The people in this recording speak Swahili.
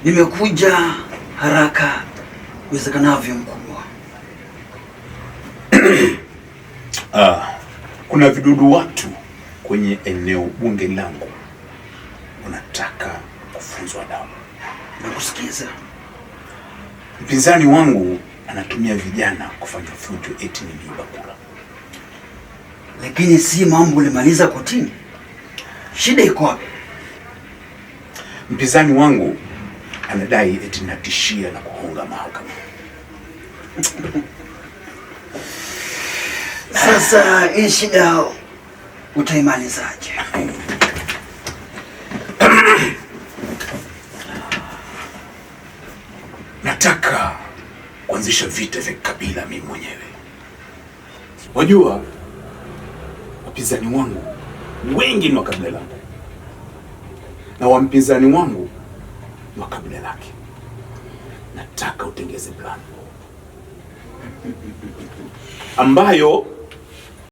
Nimekuja haraka iwezekanavyo mkubwa. Kuna vidudu watu kwenye eneo bunge langu wanataka kufunzwa damu. Nakusikiza. Mpinzani wangu anatumia vijana kufanya fujo eti niliiba kura. Lakini si mambo ulimaliza kotini. Shida iko wapi? Mpinzani wangu anadai eti natishia na kuhonga mahakama. Sasa hii shida utaimalizaje? Nataka kuanzisha vita vya kabila mimi mwenyewe. Wajua, wapinzani wangu wengi ni wa kabila langu na wampinzani wangu ni wa kabila lake. Nataka utengeze plan ambayo